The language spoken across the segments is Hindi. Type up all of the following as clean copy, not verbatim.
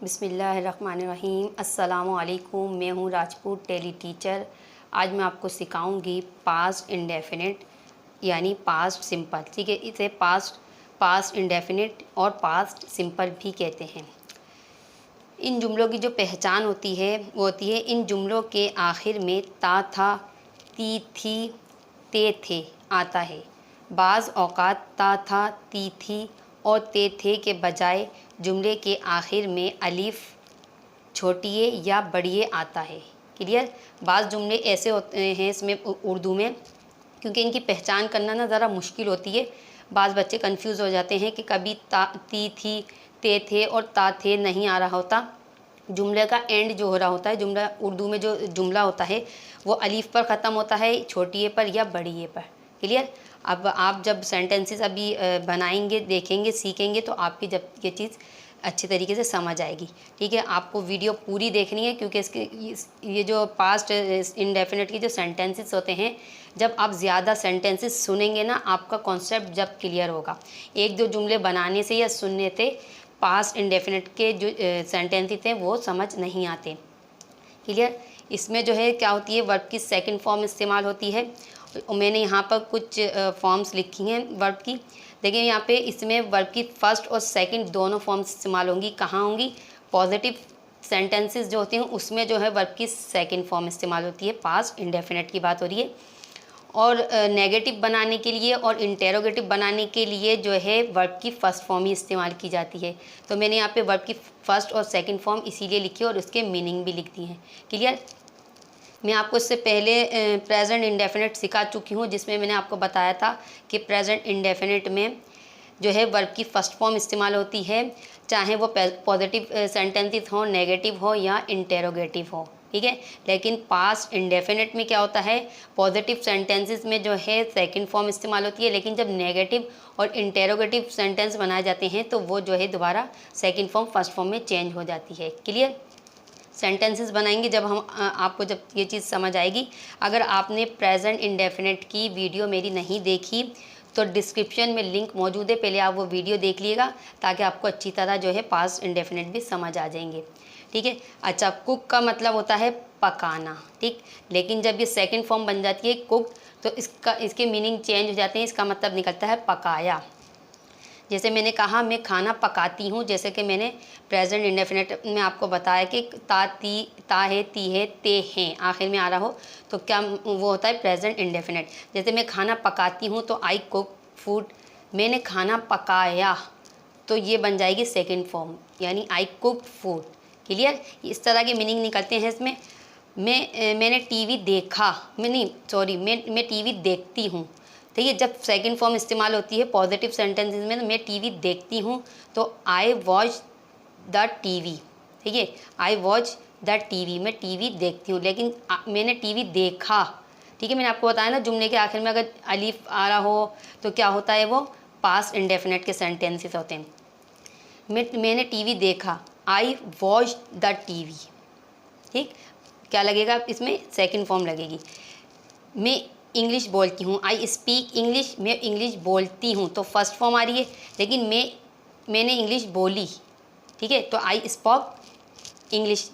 बिस्मिल्लाहिर्रहमानिर्रहीम। अस्सलामुअलैकुम। मैं हूँ राजपूत टेली टीचर। आज मैं आपको सिखाऊंगी पास्ट इंडेफिनिट यानी पास्ट सिंपल। ठीक है, इसे पास्ट इंडेफिनिट और पास्ट सिंपल भी कहते हैं। इन जुमलों की जो पहचान होती है वो होती है इन जुमलों के आखिर में ता था, ती थी, ते थे आता है। बाज़ औक़ात ता था, ती थी और ते थे के बजाय जुमले के आखिर में अलिफ छोटिए या बड़िए आता है। क्लियर। बाज़ जुमले ऐसे होते हैं इसमें उर्दू में, क्योंकि इनकी पहचान करना ना ज़रा मुश्किल होती है। बाज़ बच्चे कंफ्यूज हो जाते हैं कि कभी ता ती थी, ते थे और ता थे नहीं आ रहा होता। जुमले का एंड जो हो रहा होता है, जुमला उर्दू में जो जुमला होता है वो अलीफ पर ख़त्म होता है, छोटिए पर या बड़िए पर। क्लियर। अब आप जब सेंटेंसेस अभी बनाएंगे, देखेंगे, सीखेंगे तो आपकी जब ये चीज़ अच्छी तरीके से समझ आएगी। ठीक है, आपको वीडियो पूरी देखनी है, क्योंकि इसके ये जो पास्ट इंडेफिनिट की जो सेंटेंसेस होते हैं, जब आप ज़्यादा सेंटेंसेस सुनेंगे ना, आपका कॉन्सेप्ट जब क्लियर होगा। एक दो जुमले बनाने से या सुनने से पास्ट इंडेफिनिट के जो सेंटेंसेस हैं वो समझ नहीं आते। क्लियर। इसमें जो है क्या होती है, वर्ब की सेकंड फॉर्म इस्तेमाल होती है। मैंने यहाँ पर कुछ फॉर्म्स लिखी हैं वर्ब की। देखिए यहाँ पे इसमें वर्ब की फ़र्स्ट और सेकंड दोनों फॉर्म्स इस्तेमाल होंगी। कहाँ होंगी? पॉजिटिव सेंटेंसेस जो होती हैं उसमें जो है वर्ब की सेकंड फॉर्म इस्तेमाल होती है। पास्ट इंडेफिनिट की बात हो रही है। और नेगेटिव बनाने के लिए और इंटेरोगेटिव बनाने के लिए जो है वर्ब की फ़र्स्ट फॉर्म ही इस्तेमाल की जाती है। तो मैंने यहाँ पे वर्ब की फ़र्स्ट और सेकंड फॉर्म इसीलिए लिखी है और उसके मीनिंग भी लिख दी हैं। क्लियर। मैं आपको इससे पहले प्रेजेंट इंडेफिनिट सिखा चुकी हूँ, जिसमें मैंने आपको बताया था कि प्रेजेंट इंडेफिनिट में जो है वर्ब की फ़र्स्ट फॉर्म इस्तेमाल होती है, चाहे वो पॉजिटिव सेंटेंसेस हो, नेगेटिव हो या इंटेरोगेटिव हो। ठीक है। लेकिन पास्ट इंडेफिनिट में क्या होता है, पॉजिटिव सेंटेंसेस में जो है सेकंड फॉर्म इस्तेमाल होती है, लेकिन जब नेगेटिव और इंटेरोगेटिव सेंटेंस बनाए जाते हैं तो वो जो है दोबारा सेकंड फॉर्म फर्स्ट फॉर्म में चेंज हो जाती है। क्लियर। सेंटेंसेस बनाएंगे जब हम आपको जब ये चीज़ समझ आएगी। अगर आपने प्रेजेंट इंडेफिनिट की वीडियो मेरी नहीं देखी तो डिस्क्रिप्शन में लिंक मौजूद है, पहले आप वो वीडियो देख लीजिएगा ताकि आपको अच्छी तरह जो है पास्ट इंडेफिनिट भी समझ आ जाएंगे। ठीक है। अच्छा, कुक का मतलब होता है पकाना। ठीक। लेकिन जब ये सेकंड फॉर्म बन जाती है कुक, तो इसके मीनिंग चेंज हो जाते हैं। इसका मतलब निकलता है पकाया। जैसे मैंने कहा मैं खाना पकाती हूँ, जैसे कि मैंने प्रेजेंट इंडेफिनिट में आपको बताया कि ता ती ता है, ती है, ते हैं आखिर में आ रहा हो तो क्या वो होता है प्रेजेंट इंडेफिनिट। जैसे मैं खाना पकाती हूँ तो आई कुक फूड, मैंने खाना पकाया तो ये बन जाएगी सेकंड फॉर्म यानी आई कुक फूड। क्लियर। इस तरह के मीनिंग निकलते हैं इसमें। मैंने टीवी देखा, मैं टीवी देखती हूँ। ठीक है, जब सेकंड फॉर्म इस्तेमाल होती है पॉजिटिव सेंटेंसेस में, मैं टीवी देखती हूँ तो आई वॉच द टीवी। ठीक है, आई वॉच द टीवी, मैं टीवी देखती हूँ। लेकिन मैंने टीवी देखा। ठीक है, मैंने आपको बताया ना जुमले के आखिर में अगर अलीफ आ रहा हो तो क्या होता है, वो पास्ट इंडेफिनिट के सेंटेंसेस होते हैं। मैंने टीवी देखा, आई वॉच द टीवी। ठीक, क्या लगेगा इसमें, सेकंड फॉर्म लगेगी। मैं इंग्लिश बोलती हूँ, आई स्पीक इंग्लिश, मैं इंग्लिश बोलती हूँ तो फर्स्ट फॉर्म आ रही है। लेकिन मैंने इंग्लिश बोली। ठीक है, तो आई स्पोक इंग्लिश।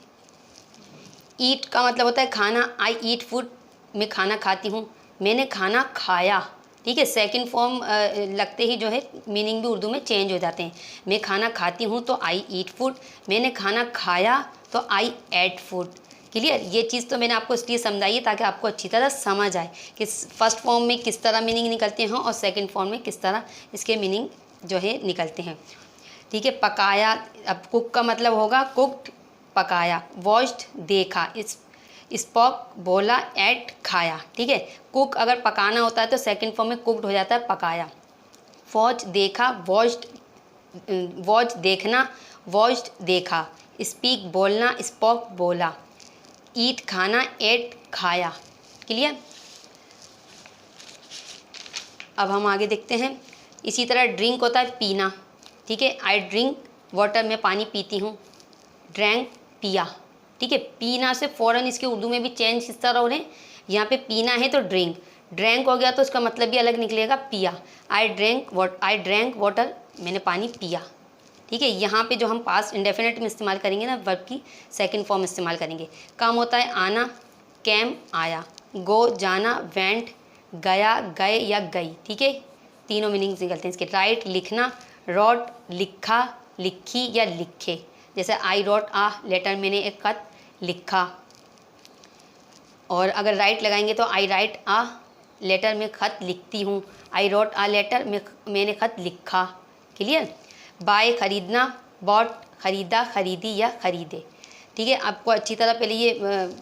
ईट का मतलब होता है खाना, आई ईट फूड, मैं खाना खाती हूँ। मैंने खाना खाया। ठीक है, सेकंड फॉर्म लगते ही जो है मीनिंग भी उर्दू में चेंज हो जाते हैं। मैं खाना खाती हूँ तो आई ईट फूड, मैंने खाना खाया तो आई एट फूड। क्लियर। ये चीज़ तो मैंने आपको इसलिए समझाई है ताकि आपको अच्छी तरह समझ आए कि फर्स्ट फॉर्म में किस तरह मीनिंग निकलते हैं और सेकंड फॉर्म में किस तरह इसके मीनिंग जो है निकलते हैं। ठीक है, पकाया, अब कुक का मतलब होगा कुक्ड, पकाया। वॉच्ड देखा, स्पोक बोला, एट खाया। ठीक है, कुक अगर पकाना होता है तो सेकंड फॉर्म में कुक्ड हो जाता है पकाया। वॉच देखा, वॉच देखना, वॉच्ड देखा। स्पीक बोलना, स्पोक बोला। ईट खाना, एट खाया। क्लियर। अब हम आगे देखते हैं। इसी तरह ड्रिंक होता है पीना। ठीक है, आई ड्रिंक वाटर, मैं पानी पीती हूँ। ड्रैंक पिया। ठीक है, पीना से फ़ौरन इसके उर्दू में भी चेंज किस तरह हो रहे हैं, यहाँ पे पीना है तो ड्रिंक, ड्रैंक हो गया तो इसका मतलब भी अलग निकलेगा पिया। आई ड्रैंक वाटर, मैंने पानी पिया। ठीक है। यहाँ पे जो हम पास्ट इंडेफिनिट में इस्तेमाल करेंगे ना, वर्ब की सेकंड फॉर्म इस्तेमाल करेंगे। काम होता है आना, कैम आया, गो जाना, वेंट गया, गए या गई, ठीक है। तीनों मीनिंग्स निकलते हैं इसके। राइट लिखना, रॉट लिखा, लिखी या लिखे। जैसे आई रॉट आ लेटर, मैंने एक खत लिखा। और अगर राइट लगाएंगे तो आई राइट आ लेटर, में खत लिखती हूँ। आई रोट आ लेटर, में मैंने खत लिखा। क्लियर। बाय खरीदना, बॉट खरीदा, खरीदी या खरीदे, ठीक है। आपको अच्छी तरह पहले ये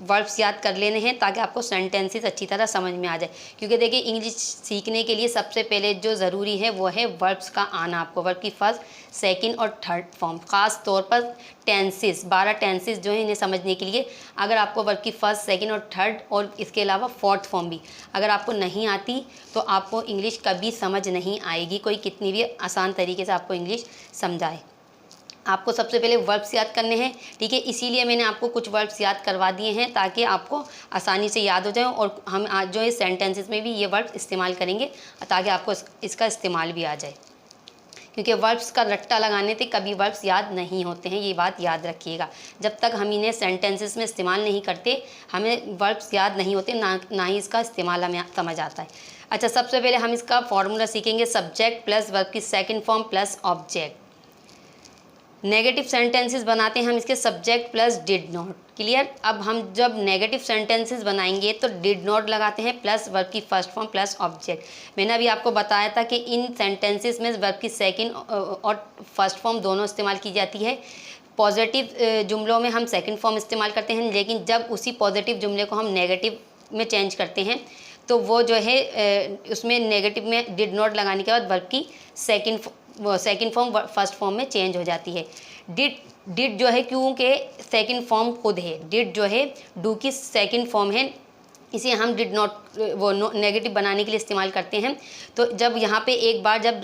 वर्ब्स याद कर लेने हैं ताकि आपको सेंटेंसेस अच्छी तरह समझ में आ जाए। क्योंकि देखिए इंग्लिश सीखने के लिए सबसे पहले जो ज़रूरी है वो है वर्ब्स का आना। आपको वर्ब की फर्स्ट, सेकंड और थर्ड फॉर्म, ख़ास तौर पर टेंसेस, 12 टेंसेस जो है इन्हें समझने के लिए अगर आपको वर्ब की फर्स्ट, सेकंड और थर्ड और इसके अलावा फोर्थ फॉर्म भी अगर आपको नहीं आती तो आपको इंग्लिश कभी समझ नहीं आएगी, कोई कितनी भी आसान तरीके से आपको इंग्लिश समझाए। आपको सबसे पहले वर्ब्स याद करने हैं, ठीक है। इसीलिए मैंने आपको कुछ वर्ब्स याद करवा दिए हैं ताकि आपको आसानी से याद हो जाए। और हम आज जो है सेंटेंसेस में भी ये वर्ब्स इस्तेमाल करेंगे ताकि आपको इसका इस्तेमाल भी आ जाए। क्योंकि वर्ब्स का रट्टा लगाने से कभी वर्ब्स याद नहीं होते हैं, ये बात याद रखिएगा। जब तक हम इन्हें सेंटेंसेस में इस्तेमाल नहीं करते हमें वर्ब्स याद नहीं होते, ना ही इसका इस्तेमाल हमें समझ आता है। अच्छा, सबसे पहले हम इसका फॉर्मूला सीखेंगे, सब्जेक्ट प्लस वर्ब की second form plus object. Negative sentences बनाते हैं हम इसके, subject plus did not. Clear. अब हम जब नेगेटिव सेंटेंसेस बनाएंगे तो डिड नॉट लगाते हैं प्लस वर्ब की फर्स्ट फॉर्म प्लस ऑब्जेक्ट। मैंने अभी आपको बताया था कि इन सेंटेंसेस में वर्ब की सेकंड और फर्स्ट फॉर्म दोनों इस्तेमाल की जाती है। पॉजिटिव जुमलों में हम सेकंड फॉर्म इस्तेमाल करते हैं, लेकिन जब उसी पॉजिटिव जुमले को हम नेगेटिव में चेंज करते हैं तो वो जो है उसमें नेगेटिव में डिड नॉट लगाने के बाद वर्ब की सेकंड फॉर्म फर्स्ट फॉर्म में चेंज हो जाती है। डिड जो है, क्योंकि सेकंड फॉर्म खुद है, डिड जो है डू की सेकंड फॉर्म है, इसे हम डिड नॉट वो नेगेटिव बनाने के लिए इस्तेमाल करते हैं। तो जब यहाँ पे एक बार जब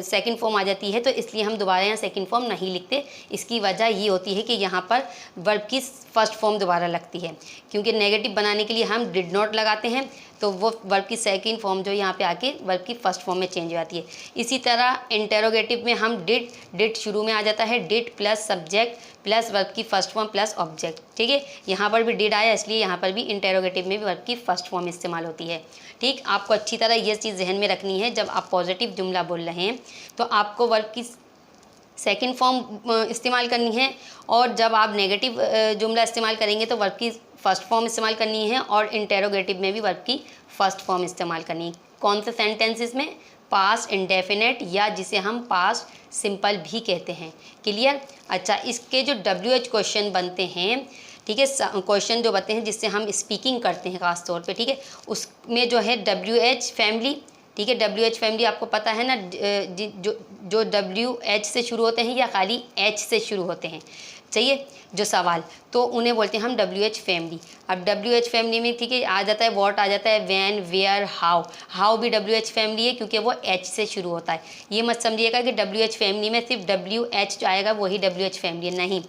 सेकंड फॉर्म आ जाती है तो इसलिए हम दोबारा यहाँ सेकंड फॉर्म नहीं लिखते। इसकी वजह ये होती है कि यहाँ पर वर्ब की फर्स्ट फॉर्म दोबारा लगती है, क्योंकि नेगेटिव बनाने के लिए हम डिड नॉट लगाते हैं तो वो वर्ब की सेकंड फॉर्म जो यहाँ पे आके वर्ब की फर्स्ट फॉर्म में चेंज हो जाती है। इसी तरह इंटेरोगेटिव में हम डिड शुरू में आ जाता है, did plus subject plus verb की फर्स्ट फॉर्म प्लस ऑब्जेक्ट, ठीक है। यहाँ पर भी डिड आया, इसलिए यहाँ पर भी इंटेरोगेटिव में भी वर्ब की फर्स्ट फॉर्म इस्तेमाल होती है, ठीक। आपको अच्छी तरह ये चीज़ जहन में रखनी है, जब आप पॉजिटिव जुमला बोल रहे हैं तो आपको वर्ब की सेकंड फॉर्म इस्तेमाल करनी है, और जब आप नेगेटिव जुमला इस्तेमाल करेंगे तो वर्ब की फर्स्ट फॉर्म इस्तेमाल करनी है, और इंटेरोगेटिव में भी वर्ब की फर्स्ट फॉर्म इस्तेमाल करनी है। कौन से सेंटेंसेस में? पास्ट इंडेफिनेट, या जिसे हम पास्ट सिंपल भी कहते हैं। क्लियर। अच्छा, इसके जो WH क्वेश्चन बनते हैं, ठीक है, क्वेश्चन जो बनते हैं जिससे हम स्पीकिंग करते हैं ख़ास तौर पे, ठीक है, उसमें जो है WH फैमिली, ठीक है। WH फैमिली आपको पता है ना, जो WH से शुरू होते हैं या खाली H से शुरू होते हैं, चाहिए जो सवाल, तो उन्हें बोलते हैं हम WH फैमिली। अब WH फैमिली में, ठीक है, आ जाता है व्हाट, आ जाता है व्हेन, वेयर, हाउ भी WH फैमिली है क्योंकि वो H से शुरू होता है। ये मत समझिएगा कि WH फैमिली में सिर्फ WH जो आएगा वही WH फैमिली है, नहीं,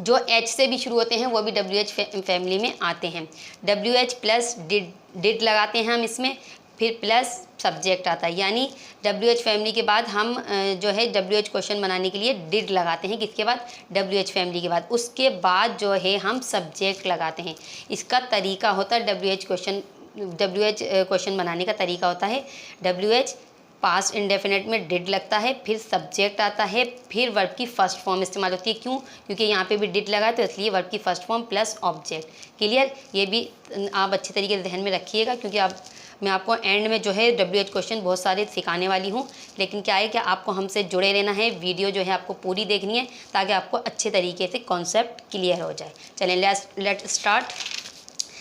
जो H से भी शुरू होते हैं वो भी WH फैमिली में आते हैं। WH प्लस डिड लगाते हैं हम इसमें, फिर प्लस सब्जेक्ट आता है, यानी WH फैमिली के बाद हम जो है WH क्वेश्चन बनाने के लिए डिड लगाते हैं। किसके बाद? WH फैमिली के बाद। उसके बाद जो है हम सब्जेक्ट लगाते हैं। इसका तरीका होता है WH क्वेश्चन बनाने का तरीका होता है, WH पास्ट इंडेफिनेट में डिड लगता है, फिर सब्जेक्ट आता है, फिर वर्ब की फर्स्ट फॉर्म इस्तेमाल होती है। क्यों? क्योंकि यहाँ पे भी डिड लगा है तो इसलिए वर्ब की first form plus object. Clear. ये भी आप अच्छी तरीके से ध्यान में रखिएगा, क्योंकि मैं आपको एंड में जो है WH क्वेश्चन बहुत सारे सिखाने वाली हूँ, लेकिन क्या है कि आपको हमसे जुड़े रहना है, वीडियो जो है आपको पूरी देखनी है ताकि आपको अच्छे तरीके से कॉन्सेप्ट क्लियर हो जाए। चलें, लेट स्टार्ट।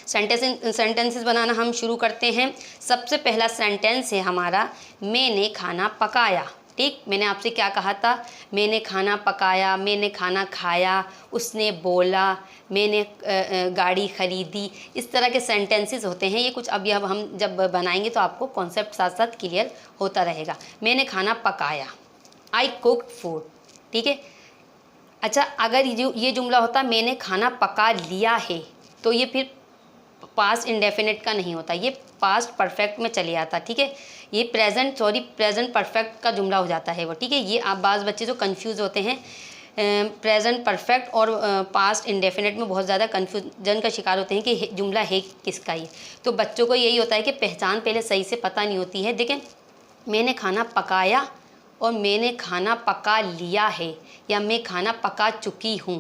सेंटेंसेस बनाना हम शुरू करते हैं। सबसे पहला सेंटेंस है हमारा, मैंने खाना पकाया। ठीक, मैंने आपसे क्या कहा था? मैंने खाना पकाया, मैंने खाना खाया, उसने बोला, मैंने गाड़ी खरीदी। इस तरह के सेंटेंसेस होते हैं ये कुछ। अभी अब हम जब बनाएंगे तो आपको कॉन्सेप्ट साथ साथ क्लियर होता रहेगा। मैंने खाना पकाया, आई कुक्ड फूड। ठीक है। अच्छा, अगर ये जुमला होता मैंने खाना पका लिया है, तो ये फिर पास्ट इंडेफिनिट का नहीं होता, ये पास्ट परफेक्ट में चले आता। ठीक है, ये प्रेजेंट परफेक्ट का जुमला हो जाता है वो, ठीक है। ये आप बाज़ बच्चे जो कंफ्यूज होते हैं प्रेजेंट परफेक्ट और पास्ट इंडेफिनिट में बहुत ज़्यादा कन्फ्यूजन का शिकार होते हैं कि जुमला है किसका ये। तो बच्चों को यही होता है कि पहचान पहले सही से पता नहीं होती है। देखें, मैंने खाना पकाया और मैंने खाना पका लिया है, या मैं खाना पका चुकी हूँ।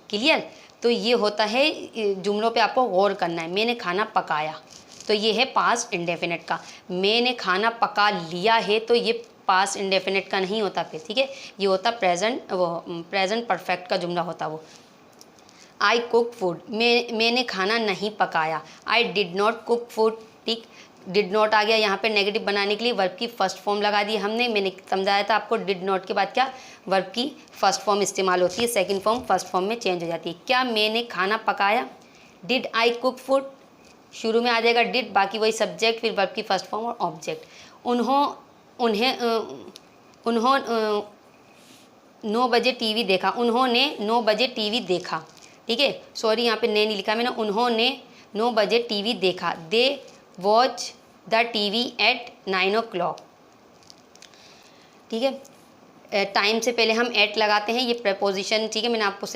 क्लियर? तो ये होता है जुमलों पे आपको गौर करना है। मैंने खाना पकाया तो ये है पास्ट इंडेफिनिट का। मैंने खाना पका लिया है तो ये पास्ट इंडेफिनिट का नहीं होता फिर, ठीक है। ये होता प्रेजेंट परफेक्ट का जुमला होता वो। आई कुक फूड, मैंने खाना नहीं पकाया। आई डिड नॉट कुक फूड, ठीक। डिड नॉट आ गया यहाँ पे नेगेटिव बनाने के लिए, वर्ब की फर्स्ट फॉर्म लगा दी हमने। मैंने समझाया था आपको डिड नॉट के बाद क्या वर्ब की फर्स्ट फॉर्म इस्तेमाल होती है, सेकंड फॉर्म फर्स्ट फॉर्म में चेंज हो जाती है। क्या मैंने खाना पकाया? डिड आई कुक फूड, शुरू में आ जाएगा डिड, बाकी वही सब्जेक्ट, फिर वर्ब की फर्स्ट फॉर्म और ऑब्जेक्ट। उन्होंने 9 बजे टीवी देखा। उन्होंने 9 बजे टीवी देखा, ठीक है। सॉरी, यहाँ पे ने नहीं लिखा मैंने। उन्होंने 9 बजे टीवी देखा। They watch the TV at 9 o'clock, ठीक है। टाइम से पहले हम एट लगाते हैं, ये प्रेपोजिशन, ठीक है। मैंने आपको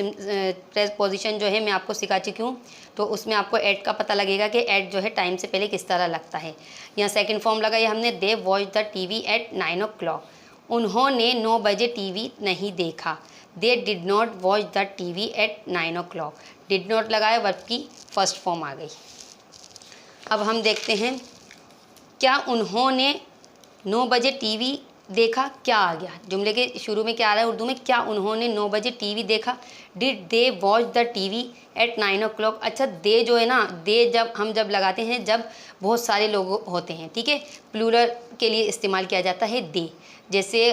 प्रेपोजिशन जो है मैं आपको सिखा चुकी हूँ, तो उसमें आपको एट का पता लगेगा कि एट जो है टाइम से पहले किस तरह लगता है। यहाँ सेकंड फॉर्म लगाई हमने, they watch the TV at 9 o'clock। उन्होंने 9 बजे टीवी नहीं देखा। दे did not watch the TV at 9 o'clock। Did not लगाया, वर्ब की फर्स्ट फॉर्म आ गई। अब हम देखते हैं, क्या उन्होंने 9 बजे टीवी देखा, क्या आ गया जुमले के शुरू में, क्या आ रहा है उर्दू में? क्या उन्होंने 9 बजे टीवी देखा। Did they watch the TV at 9 o'clock। अच्छा, दे जो है ना, दे जब लगाते हैं जब बहुत सारे लोग होते हैं, ठीक है, प्लूरल के लिए इस्तेमाल किया जाता है दे। जैसे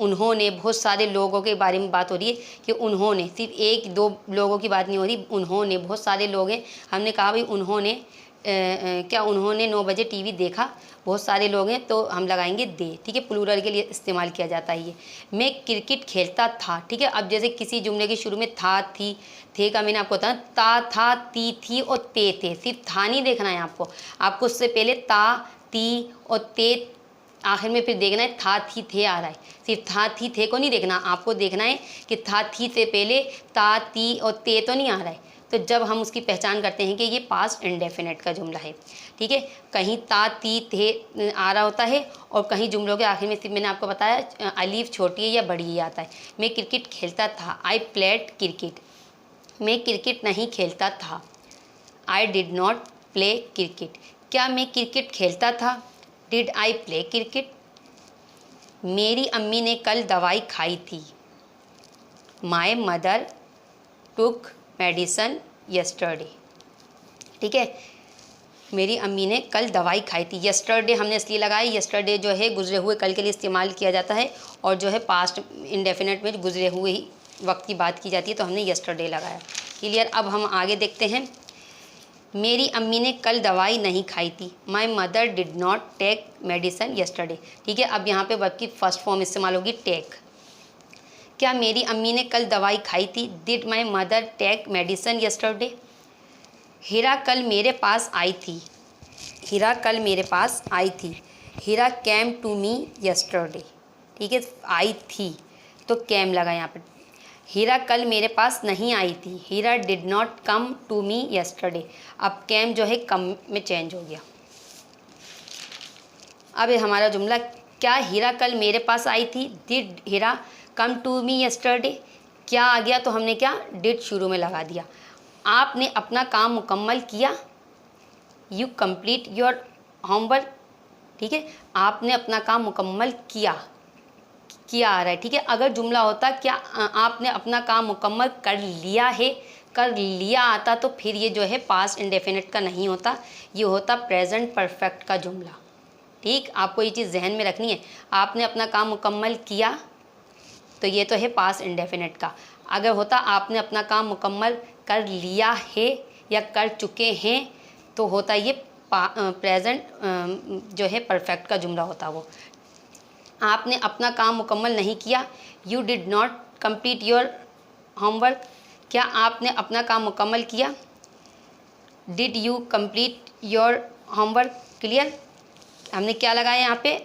उन्होंने, बहुत सारे लोगों के बारे में बात हो रही है कि उन्होंने, सिर्फ एक दो लोगों की बात नहीं हो रही, उन्होंने, बहुत सारे लोग हैं। हमने कहा भाई उन्होंने क्या उन्होंने 9 बजे टीवी देखा, बहुत सारे लोग हैं, तो हम लगाएंगे दे, ठीक है। प्लूरल के लिए इस्तेमाल किया जाता है ये। मैं क्रिकेट खेलता था, ठीक है। अब जैसे किसी जुमले के शुरू में था, थी, थे का मैंने आपको बताया, ता, था, ती, थी और ते थे। सिर्फ था नहीं देखना है आपको उससे पहले ता, ती और ते, आखिर में फिर देखना है था, थी, थे आ रहा है। सिर्फ था, थी, थे को नहीं देखना, आपको देखना है कि था, थी से पहले ता, ती और ते तो नहीं आ रहा है। तो जब हम उसकी पहचान करते हैं कि ये पास्ट इंडेफिनिट का जुमला है, ठीक है। कहीं ता, ती, थे आ रहा होता है, और कहीं जुमलों के आखिर में सिर्फ मैंने आपको बताया अलीफ छोटी है या बड़ी ही आता है। मैं क्रिकेट खेलता था, आई प्लेड क्रिकेट। मैं क्रिकेट नहीं खेलता था, I did not play cricket. क्या मैं क्रिकेट खेलता था? Did I play cricket. मेरी अम्मी ने कल दवाई खाई थी, my mother took medicine yesterday, ठीक है। मेरी अम्मी ने कल दवाई खाई थी। यस्टरडे हमने इसलिए लगाया, यस्टरडे जो है गुजरे हुए कल के लिए इस्तेमाल किया जाता है, और जो है पास्ट इंडेफिनिट में गुजरे हुए ही वक्त की बात की जाती है, तो हमने यस्टरडे लगाया। क्लियर? अब हम आगे देखते हैं। मेरी अम्मी ने कल दवाई नहीं खाई थी, my mother did not take medicine yesterday, ठीक है। अब यहाँ पे वर्ब की फर्स्ट फॉर्म इस्तेमाल होगी टेक। क्या मेरी अम्मी ने कल दवाई खाई थी? Did my mother take medicine yesterday. Heera कल मेरे पास आई थी। हीरा कल मेरे पास आई थी। हीरा कैम टू मी यस्टरडे, ठीक है। आई थी तो कैम लगा यहाँ पर। हीरा कल मेरे पास नहीं आई थी। Heera did not come to me yesterday. अब कैम जो है कम में चेंज हो गया। अब हमारा जुमला, क्या हीरा कल मेरे पास आई थी? Did Heera come to me yesterday. क्या आ गया? तो हमने क्या डिड शुरू में लगा दिया। आपने अपना काम मुकम्मल किया, यू कंप्लीट योर होमवर्क, ठीक है। आपने अपना काम मुकम्मल किया आ रहा है, ठीक है। अगर जुमला होता क्या आपने अपना काम मुकम्मल कर लिया है, कर लिया आता, तो फिर ये जो है पास्ट इंडेफिनिट का नहीं होता, ये होता प्रेजेंट परफेक्ट का जुमला, ठीक। आपको ये चीज़ जहन में रखनी है। आपने अपना काम मुकम्मल किया तो ये तो है पास्ट इंडेफिनिट का। अगर होता आपने अपना काम मुकम्मल कर लिया है या कर चुके हैं, तो होता ये प्रेजेंट जो है परफेक्ट का जुमला होता वो। आपने अपना काम मुकम्मल नहीं किया, you did not complete your homework. क्या आपने अपना काम मुकम्मल किया? Did you complete your homework. Clear? हमने क्या लगाया यहाँ पे,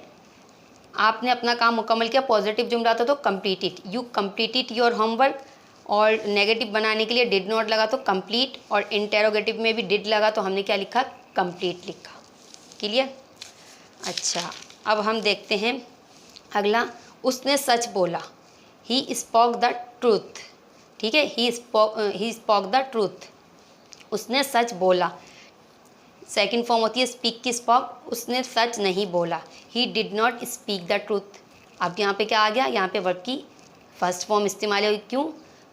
आपने अपना काम मुकम्मल किया, पॉजिटिव जुमला था तो completed, you completed your homework, और नेगेटिव बनाने के लिए डिड नॉट लगा तो कंप्लीट, और इंटेरोगेटिव में भी डिड लगा तो हमने क्या लिखा, कंप्लीट लिखा। क्लियर। अच्छा, अब हम देखते हैं अगला, उसने सच बोला, ही स्पोक द ट्रूथ। ठीक है, ही स्पोक द ट्रूथ, उसने सच बोला। सेकंड फॉर्म होती है स्पीक की स्पॉक, उसने सच नहीं बोला, he did not speak the truth. अब यहाँ पे क्या आ गया, यहाँ पे वर्ब की फर्स्ट फॉर्म इस्तेमाल हुई, क्यों,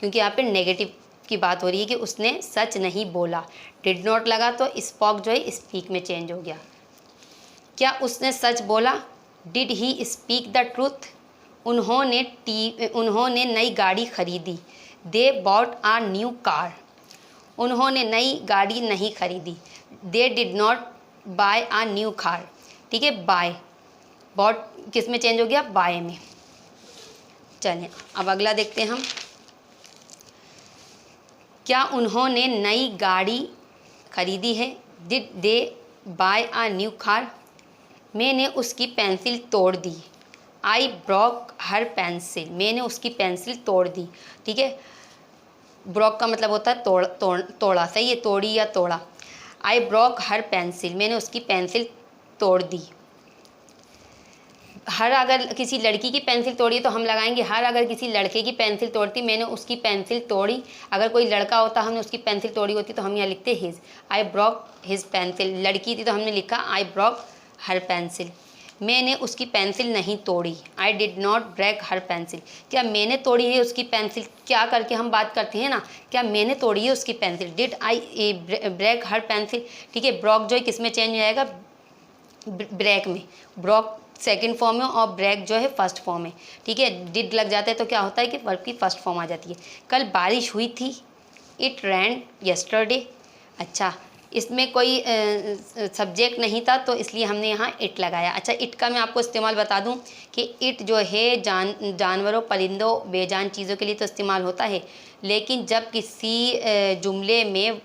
क्योंकि यहाँ पे नेगेटिव की बात हो रही है कि उसने सच नहीं बोला। डिड नॉट लगा तो स्पॉक जो है स्पीक में चेंज हो गया। क्या उसने सच बोला, did he speak the truth. उन्होंने नई गाड़ी खरीदी, they bought a new car. उन्होंने नई गाड़ी नहीं खरीदी, they did not buy a new car. ठीक है, बाय, बॉट किस में चेंज हो गया, बाय में। चलें अब अगला देखते हैं हम, क्या उन्होंने नई गाड़ी खरीदी है, did they buy a new car. मैंने उसकी पेंसिल तोड़ दी, आई ब्रोक हर पेंसिल। मैंने उसकी पेंसिल तोड़ दी। ठीक है, ब्रोक का मतलब होता है तोड़ा, सही है, तोड़ी या तोड़ा। आई ब्रोक हर पेंसिल, मैंने उसकी पेंसिल तोड़ दी। हर अगर किसी लड़की की पेंसिल तोड़ी तो हम लगाएंगे हर, अगर किसी लड़के की पेंसिल तोड़ती, मैंने उसकी पेंसिल तोड़ी। अगर कोई लड़का होता, हमने उसकी पेंसिल तोड़ी होती तो हम यहाँ लिखते his, I broke his pencil. लड़की थी तो हमने लिखा आई ब्रोक हर पेंसिल। मैंने उसकी पेंसिल नहीं तोड़ी, I did not break her pencil. क्या मैंने तोड़ी है उसकी पेंसिल, क्या करके हम बात करते हैं ना, क्या मैंने तोड़ी है उसकी pencil, did I break her pencil. ठीक है, ब्रोक जो है किस में चेंज हो जाएगा, ब्रेक में। ब्रोक सेकंड फॉर्म है और ब्रेक जो है फर्स्ट फॉर्म है। ठीक है, डिड लग जाता है तो क्या होता है कि वर्ब की फर्स्ट फॉर्म आ जाती है। कल बारिश हुई थी, इट रैन यस्टरडे। अच्छा, इसमें कोई सब्जेक्ट नहीं था तो इसलिए हमने यहाँ इट लगाया। अच्छा, इट का मैं आपको इस्तेमाल बता दूं कि इट जो है जानवरों, परिंदों, बेजान चीज़ों के लिए तो इस्तेमाल होता है, लेकिन जब किसी जुमले में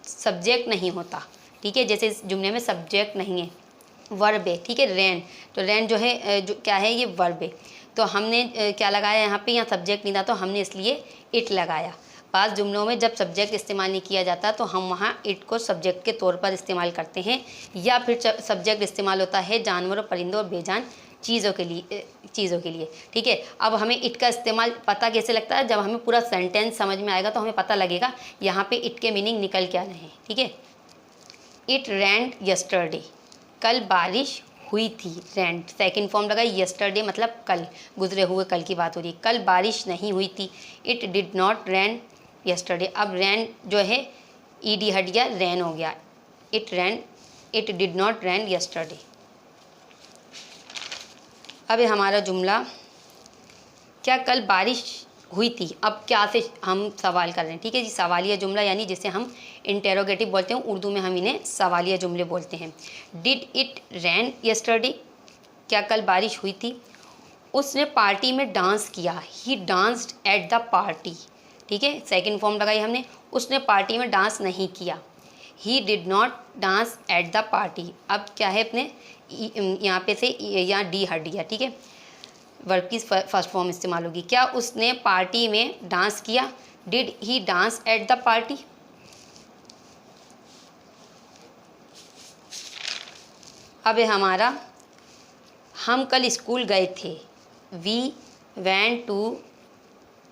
सब्जेक्ट नहीं होता, ठीक है, जैसे इस जुमले में सब्जेक्ट नहीं है, वर्ब है, ठीक है, रैन, तो रैन जो है जो क्या है, ये वर्ब है, तो हमने क्या लगाया यहाँ पे, यहाँ सब्जेक्ट नहीं था तो हमने इसलिए इट लगाया। पास जुमलों में जब सब्जेक्ट इस्तेमाल नहीं किया जाता तो हम वहाँ इट को सब्जेक्ट के तौर पर इस्तेमाल करते हैं, या फिर सब्जेक्ट इस्तेमाल होता है जानवरों, परिंदों और बेजान चीज़ों के लिए। ठीक है, अब हमें इट का इस्तेमाल पता कैसे लगता है, जब हमें पूरा सेंटेंस समझ में आएगा तो हमें पता लगेगा यहाँ पे इट के मीनिंग निकल क्या रहे हैं। ठीक है, इट रैंड यस्टरडे, कल बारिश हुई थी। रैंड सेकंड फॉर्म लगा, यस्टरडे मतलब कल, गुजरे हुए कल की बात हो रही है, कल बारिश नहीं हुई थी। It did not rain yesterday, अब रैन जो है ईडी हट गया, रैन हो गया, it did not rain yesterday. अब हमारा जुमला, क्या कल बारिश हुई थी, अब क्या से हम सवाल कर रहे हैं। ठीक है जी, सवालिया जुमला यानी जिसे हम इंटेरोगेटिव बोलते हैं, उर्दू में हम इन्हें सवालिया जुमले बोलते हैं। डिड इट रैन यस्टरडे, क्या कल बारिश हुई थी। उसने पार्टी में डांस किया, ही डांस्ड एट द पार्टी। ठीक है, सेकंड फॉर्म लगाई हमने, उसने पार्टी में डांस नहीं किया, he did not dance at the party. अब क्या है अपने यहाँ पे से यहाँ डी हट गया। ठीक है, वर्ब की फर्स्ट फॉर्म इस्तेमाल होगी। क्या उसने पार्टी में डांस किया, did he dance at the party. अब हमारा, हम कल स्कूल गए थे, we went to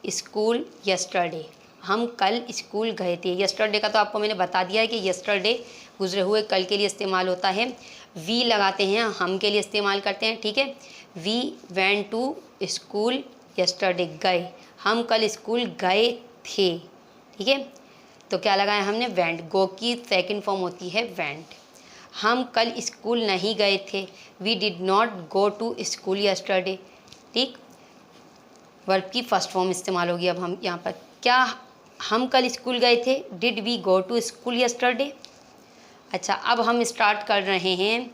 school yesterday, हम कल स्कूल गए थे। यस्टरडे का तो आपको मैंने बता दिया है कि यस्टरडे गुजरे हुए कल के लिए इस्तेमाल होता है, वी लगाते हैं हम के लिए इस्तेमाल करते हैं। ठीक है, we went to school yesterday, गए, हम कल स्कूल गए थे। ठीक है, तो क्या लगाया हमने, वेंट, गो की सेकंड फॉर्म होती है वेंट। हम कल स्कूल नहीं गए थे, we did not go to school yesterday. ठीक, वर्ब की फर्स्ट फॉर्म इस्तेमाल होगी। अब हम यहाँ पर, क्या हम कल स्कूल गए थे, did we go to school yesterday. अच्छा, अब हम स्टार्ट कर रहे हैं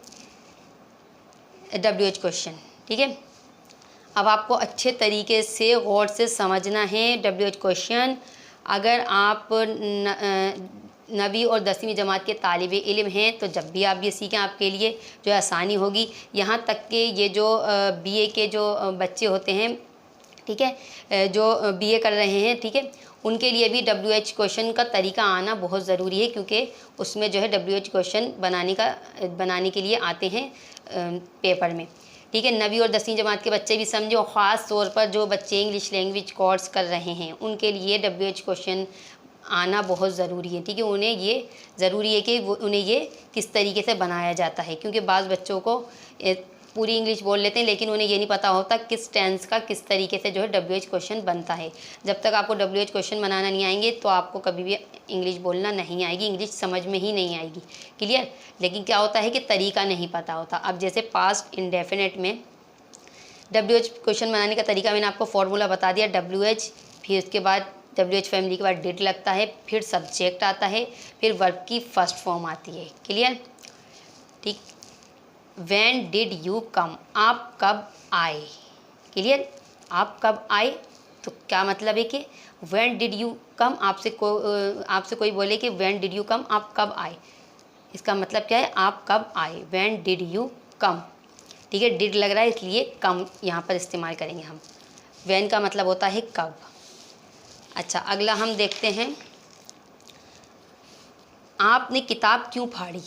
WH क्वेश्चन। ठीक है, अब आपको अच्छे तरीके से गौर से समझना है WH क्वेश्चन। अगर आप 9वीं और 10वीं जमात के तालिबे इल्म हैं तो जब भी आप ये सीखें आपके लिए जो आसानी होगी। यहाँ तक कि ये जो बीए के जो बच्चे होते हैं, ठीक है, जो बीए कर रहे हैं, ठीक है, उनके लिए भी WH क्वेश्चन का तरीका आना बहुत ज़रूरी है, क्योंकि उसमें जो है WH क्वेश्चन बनाने के लिए आते हैं पेपर में, ठीक है। 9वीं और 10वीं जमात के बच्चे भी समझे, और ख़ास तौर पर जो बच्चे इंग्लिश लैंग्वेज कोर्स कर रहे हैं उनके लिए WH क्वेश्चन आना बहुत ज़रूरी है, ठीक है। उन्हें ये ज़रूरी है कि उन्हें ये किस तरीके से बनाया जाता है, क्योंकि बाज़ बच्चों को पूरी इंग्लिश बोल लेते हैं लेकिन उन्हें ये नहीं पता होता किस टेंस का किस तरीके से जो है WH क्वेश्चन बनता है। जब तक आपको WH क्वेश्चन बनाना नहीं आएंगे तो आपको कभी भी इंग्लिश बोलना नहीं आएगी, इंग्लिश समझ में ही नहीं आएगी, क्लियर। लेकिन क्या होता है कि तरीका नहीं पता होता। अब जैसे पास्ट इंडेफिनिट में WH क्वेश्चन बनाने का तरीका मैंने आपको फॉर्मूला बता दिया, WH, फिर उसके बाद WH फैमिली के बाद डिड लगता है, फिर सब्जेक्ट आता है, फिर वर्ब की फर्स्ट फॉर्म आती है, क्लियर, ठीक। When did you come? आप कब आए, क्लियर। आप कब आए तो क्या मतलब है कि When did you come, आपसे कोई बोले कि When did you come, आप कब आए, इसका मतलब क्या है, आप कब आए। When did you come, ठीक है, did लग रहा है इसलिए कम यहाँ पर इस्तेमाल करेंगे हम। When का मतलब होता है कब। अच्छा, अगला हम देखते हैं, आपने किताब क्यों फाड़ी,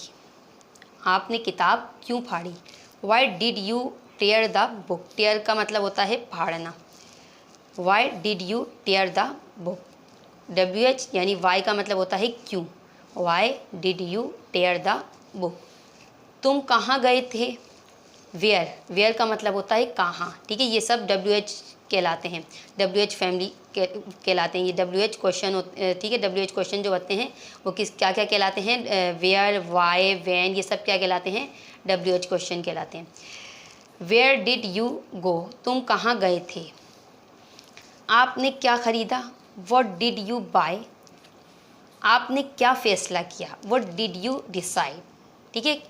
आपने किताब क्यों फाड़ी। Why did you tear the book, tear का मतलब होता है फाड़ना। Why did you tear the book, WH यानी वाई का मतलब होता है क्यों। Why did you tear the book. तुम कहाँ गए थे, वेयर, वेयर का मतलब होता है कहाँ, ठीक है। ये सब WH कहलाते हैं, WH फैमिली कहलाते हैं। ये WH क्वेश्चन, ठीक है, WH क्वेश्चन जो होते हैं वो क्या क्या कहलाते हैं, वेयर, वाई, व्हेन, ये सब क्या कहलाते हैं, WH क्वेश्चन कहलाते हैं। वेयर डिड यू गो, तुम कहाँ गए थे। आपने क्या ख़रीदा, व्हाट डिड यू बाय। आपने क्या फ़ैसला किया, व्हाट डिड यू डिसाइड, ठीक है।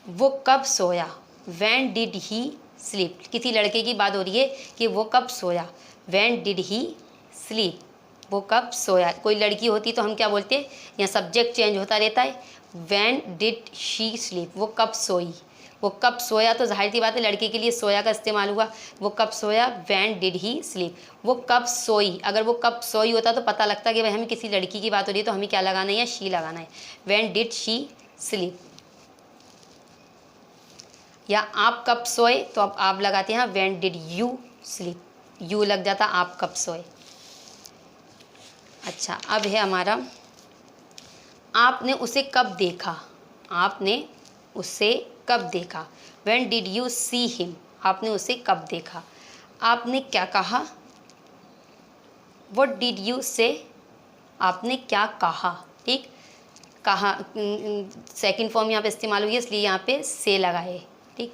वो कब सोया, व्हेन डिड ही स्लीप, किसी लड़के की बात हो रही है कि वो कब सोया। व्हेन डिड ही स्लीप, वो कब सोया। कोई लड़की होती तो हम क्या बोलते हैं, यहाँ सब्जेक्ट चेंज होता रहता है। व्हेन डिड शी स्लीप, वो कब सोई। वो कब सोया तो जाहिर सी बात है लड़के के लिए सोया का इस्तेमाल हुआ। वो कब सोया, व्हेन डिड ही स्लीप। वो कब सोई, अगर वो कब सोई होता तो पता लगता कि भाई हमें किसी लड़की की बात हो रही है तो हमें क्या लगाना है, या शी लगाना है। When did she sleep. या आप कब सोए तो अब आप लगाते हैं when did you sleep, you लग जाता आप कब सोए। अच्छा, अब है हमारा, आपने उसे कब देखा, आपने उसे कब देखा। When did you see him, आपने उसे कब देखा। आपने क्या कहा, व्हाट डिड यू से, आपने क्या कहा, ठीक। कहा सेकंड फॉर्म यहाँ पे इस्तेमाल हुई है इसलिए यहाँ पे से लगा है, ठीक।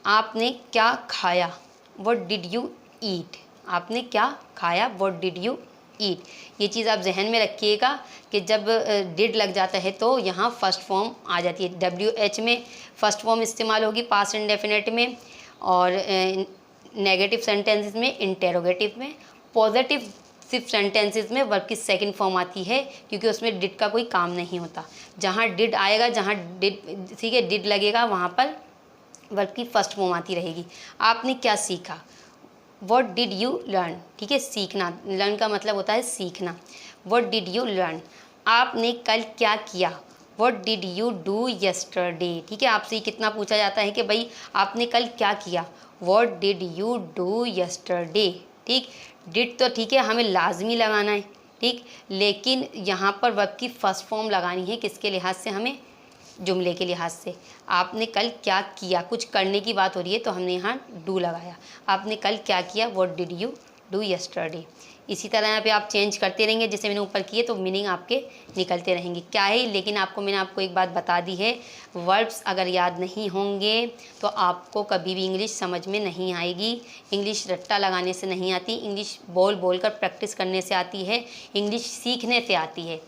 आपने क्या खाया, व्हाट डिड यू ईट। आपने क्या खाया, व्हाट डिड यू ईट। ये चीज़ आप जहन में रखिएगा कि जब डिड लग जाता है तो यहाँ फर्स्ट फॉर्म आ जाती है। WH में फ़र्स्ट फॉर्म इस्तेमाल होगी पास्ट इंडेफिनिट में, और नेगेटिव सेंटेंसेस में, इंटेरोगेटिव में। पॉजिटिव सिर्फ सेंटेंसेस में वर्ब की सेकंड फॉर्म आती है, क्योंकि उसमें डिड का कोई काम नहीं होता। जहाँ डिड आएगा, जहाँ डिड, ठीक है, डिड लगेगा वहाँ पर वर्ब की फर्स्ट फॉर्म आती रहेगी। आपने क्या सीखा, व्हाट डिड यू लर्न, ठीक है, सीखना, लर्न का मतलब होता है सीखना। What did you learn. आपने कल क्या किया, what did you do yesterday, ठीक है। आपसे कितना पूछा जाता है कि भाई आपने कल क्या किया, what did you do yesterday, ठीक। डिड तो ठीक है हमें लाजमी लगाना है, ठीक, लेकिन यहाँ पर वर्ब की फर्स्ट फॉर्म लगानी है किसके लिहाज से, हमें जुमले के लिहाज से। आपने कल क्या किया, कुछ करने की बात हो रही है तो हमने यहाँ डू लगाया। आपने कल क्या किया, what did you do yesterday. इसी तरह यहाँ पे आप चेंज करते रहेंगे, जैसे मैंने ऊपर किए तो मीनिंग आपके निकलते रहेंगे क्या है। लेकिन मैंने आपको एक बात बता दी है, वर्ब्स अगर याद नहीं होंगे तो आपको कभी भी इंग्लिश समझ में नहीं आएगी। इंग्लिश रट्टा लगाने से नहीं आती, इंग्लिश बोल बोल कर प्रैक्टिस करने से आती है, इंग्लिश सीखने से आती है।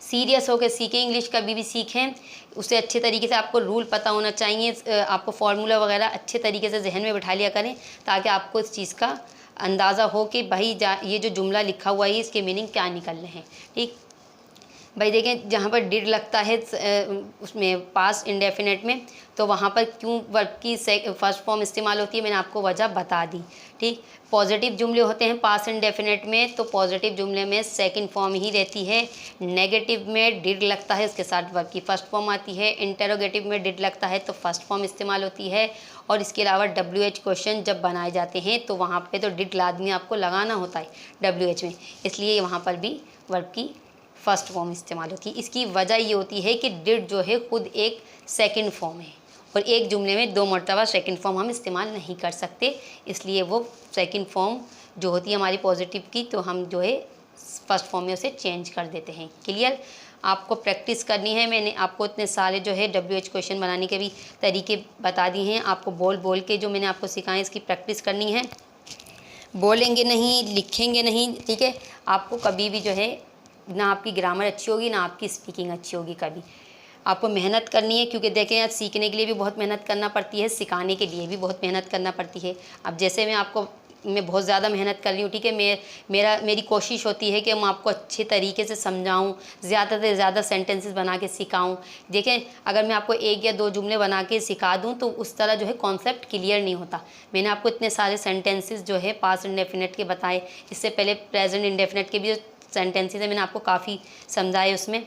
सीरियस होकर सीखें, इंग्लिश कभी भी सीखें उसे अच्छे तरीके से, आपको रूल पता होना चाहिए, आपको फार्मूला वगैरह अच्छे तरीके से जहन में बिठा लिया करें, ताकि आपको इस चीज़ का अंदाज़ा हो कि भाई ये जो जुमला लिखा हुआ है इसके मीनिंग क्या निकल रहे हैं, ठीक। भाई देखें, जहाँ पर डिड लगता है उसमें पास्ट इंडेफिनेट में, तो वहाँ पर क्यों वर्ब की फर्स्ट फॉर्म इस्तेमाल होती है, मैंने आपको वजह बता दी। ठीक, पॉजिटिव जुमले होते हैं पास्ट इंडेफिनेट में, तो पॉजिटिव जुमले में सेकंड फॉर्म ही रहती है। नेगेटिव में डिड लगता है, उसके साथ वर्ब की फर्स्ट फॉर्म आती है। इंटरोगेटिव में डिड लगता है तो फर्स्ट फॉर्म इस्तेमाल होती है। और इसके अलावा WH क्वेश्चन जब बनाए जाते हैं तो वहाँ पे तो डिड लाजमी आपको लगाना होता है WH में, इसलिए वहाँ पर भी वर्ब की फर्स्ट फॉर्म इस्तेमाल होती है। इसकी वजह ये होती है कि डिड जो है खुद एक सेकंड फॉर्म है और एक जुमले में 2 मरतबा सेकंड फॉर्म हम इस्तेमाल नहीं कर सकते, इसलिए वो सेकंड फॉर्म जो होती है हमारी पॉजिटिव की, तो हम जो है फर्स्ट फॉर्म में उसे चेंज कर देते हैं। क्लियर? आपको प्रैक्टिस करनी है। मैंने आपको इतने सारे जो है WH क्वेश्चन बनाने के भी तरीके बता दिए हैं। आपको बोल बोल के जो मैंने आपको सिखाया इसकी प्रैक्टिस करनी है। बोलेंगे नहीं, लिखेंगे नहीं, ठीक है, आपको कभी भी जो है ना आपकी ग्रामर अच्छी होगी ना आपकी स्पीकिंग अच्छी होगी। कभी आपको मेहनत करनी है, क्योंकि देखें यार, सीखने के लिए भी बहुत मेहनत करना पड़ती है, सिखाने के लिए भी बहुत मेहनत करना पड़ती है। अब जैसे मैं बहुत ज़्यादा मेहनत कर रही हूँ, ठीक है, मेरी कोशिश होती है कि मैं आपको अच्छे तरीके से समझाऊँ, ज़्यादा से ज़्यादा सेंटेंसेस बना के सिखाऊँ। देखें, अगर मैं आपको 1 या 2 जुमले बना के सिखा दूँ तो उस तरह जो है कॉन्सेप्ट क्लियर नहीं होता। मैंने आपको इतने सारे सेंटेंसेस जो है पास्ट इंडेफिनेट के बताए, इससे पहले प्रेजेंट इंडेफिनेट के भी जो सेंटेंसेस है मैंने आपको काफ़ी समझाए। उसमें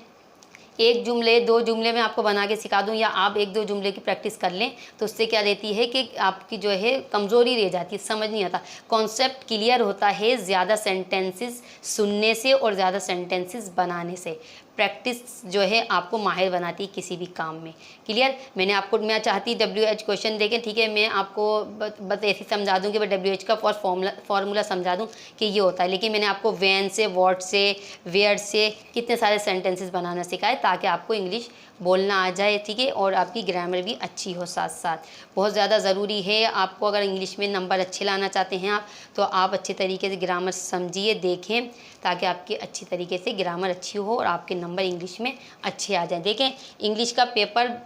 1 जुमले 2 जुमले में आपको बना के सिखा दूं या आप 1-2 जुमले की प्रैक्टिस कर लें, तो उससे क्या रहती है कि आपकी जो है कमज़ोरी रह जाती है, समझ नहीं आता, कॉन्सेप्ट क्लियर होता है ज़्यादा सेंटेंसेस सुनने से और ज़्यादा सेंटेंसेस बनाने से। प्रैक्टिस जो है आपको माहिर बनाती है किसी भी काम में। क्लियर? मैं चाहती WH क्वेश्चन देखें, ठीक है, मैं आपको बस ऐसे समझा दूं कि WH का फॉर्मूला समझा दूं कि ये होता है, लेकिन मैंने आपको व्हेन से, व्हाट से, वेयर से कितने सारे सेंटेंसेस बनाना सिखाए ताकि आपको इंग्लिश बोलना आ जाए, ठीक है, और आपकी ग्रामर भी अच्छी हो साथ साथ। बहुत ज़्यादा ज़रूरी है आपको, अगर इंग्लिश में नंबर अच्छे लाना चाहते हैं आप, तो आप अच्छे तरीके से ग्रामर समझिए, देखें, ताकि आपकी अच्छी तरीके से ग्रामर अच्छी हो और आपके नंबर इंग्लिश में अच्छे आ जाएं। देखें, इंग्लिश का पेपर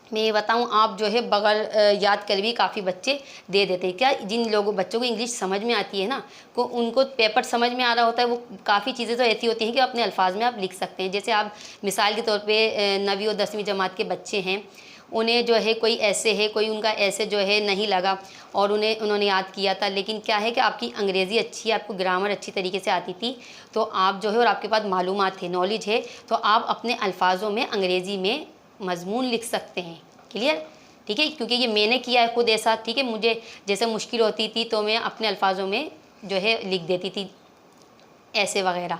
मैं ये बताऊँ, आप जो है बगैर याद कर भी काफ़ी बच्चे दे देते हैं। क्या जिन बच्चों को इंग्लिश समझ में आती है ना, को उनको पेपर समझ में आ रहा होता है, वो काफ़ी चीज़ें तो ऐसी होती हैं कि अपने अल्फाज में आप लिख सकते हैं। जैसे आप मिसाल के तौर पे 9वीं और 10वीं जमात के बच्चे हैं, उन्हें जो है कोई ऐसे है, कोई उनका ऐसे जो है नहीं लगा और उन्होंने याद किया था, लेकिन क्या है कि आपकी अंग्रेज़ी अच्छी है, आपको ग्रामर अच्छी तरीके से आती थी, तो आप जो है और आपके पास मालूमात थे, नॉलेज है, तो आप अपने अल्फाजों में अंग्रेज़ी में मज़मून लिख सकते हैं। क्लियर? ठीक है, क्योंकि ये मैंने किया है खुद ऐसा, ठीक है, मुझे जैसे मुश्किल होती थी तो मैं अपने अल्फाजों में जो है लिख देती थी ऐसे वगैरह।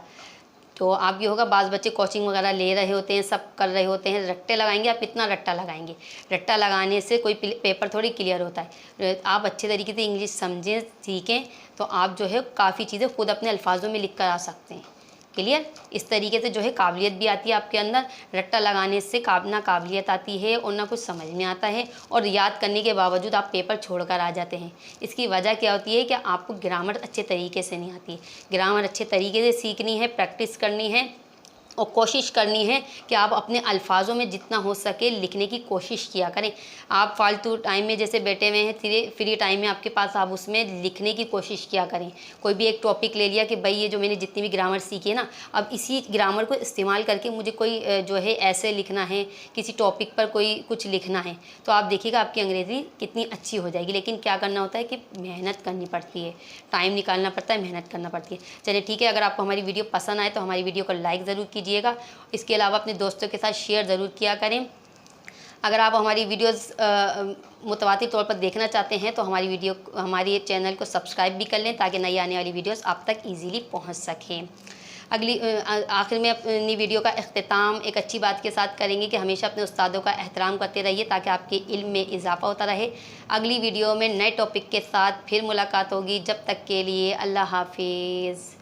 तो आप ये होगा, बाज़ बच्चे कोचिंग वगैरह ले रहे होते हैं, सब कर रहे होते हैं, रट्टे लगाएंगे, आप इतना रट्टा लगाएंगे, रट्टा लगाने से कोई पेपर थोड़ी क्लियर होता है। आप अच्छे तरीके से इंग्लिश समझें, सीखें, तो आप जो है काफ़ी चीज़ें खुद अपने अल्फाजों में लिख कर आ सकते हैं। क्लियर? इस तरीके से जो है काबिलियत भी आती है आपके अंदर। रट्टा लगाने से ना काबिलियत आती है और ना कुछ समझ में आता है, और याद करने के बावजूद आप पेपर छोड़कर आ जाते हैं। इसकी वजह क्या होती है कि आपको ग्रामर अच्छे तरीके से नहीं आती है। ग्रामर अच्छे तरीके से सीखनी है, प्रैक्टिस करनी है और कोशिश करनी है कि आप अपने अल्फाजों में जितना हो सके लिखने की कोशिश किया करें। आप फालतू टाइम में जैसे बैठे हुए हैं, फ्री टाइम में आपके पास, आप उसमें लिखने की कोशिश किया करें। कोई भी एक टॉपिक ले लिया कि भाई ये जो मैंने जितनी भी ग्रामर सीखी है ना, अब इसी ग्रामर को इस्तेमाल करके मुझे कोई जो है ऐसे लिखना है, किसी टॉपिक पर कोई कुछ लिखना है, तो आप देखिएगा आपकी अंग्रेज़ी कितनी अच्छी हो जाएगी। लेकिन क्या करना होता है कि मेहनत करनी पड़ती है, टाइम निकालना पड़ता है, मेहनत करना पड़ती है। चलिए ठीक है, अगर आपको हमारी वीडियो पसंद आए तो हमारी वीडियो को लाइक ज़रूर कीजिएगा। इसके अलावा अपने दोस्तों के साथ शेयर ज़रूर किया करें। अगर आप हमारी वीडियोस मुतवातिर तौर पर देखना चाहते हैं तो हमारी चैनल को सब्सक्राइब भी कर लें, ताकि नई आने वाली वीडियोस आप तक ईजीली पहुंच सकें। आखिर में अपनी वीडियो का अख्तिताम एक अच्छी बात के साथ करेंगे कि हमेशा अपने उस्तादों का एहतराम करते रहिए, ताकि आपके इल्म में इजाफ़ा होता रहे। अगली वीडियो में नए टॉपिक के साथ फिर मुलाकात होगी। जब तक के लिए अल्लाह हाफिज़।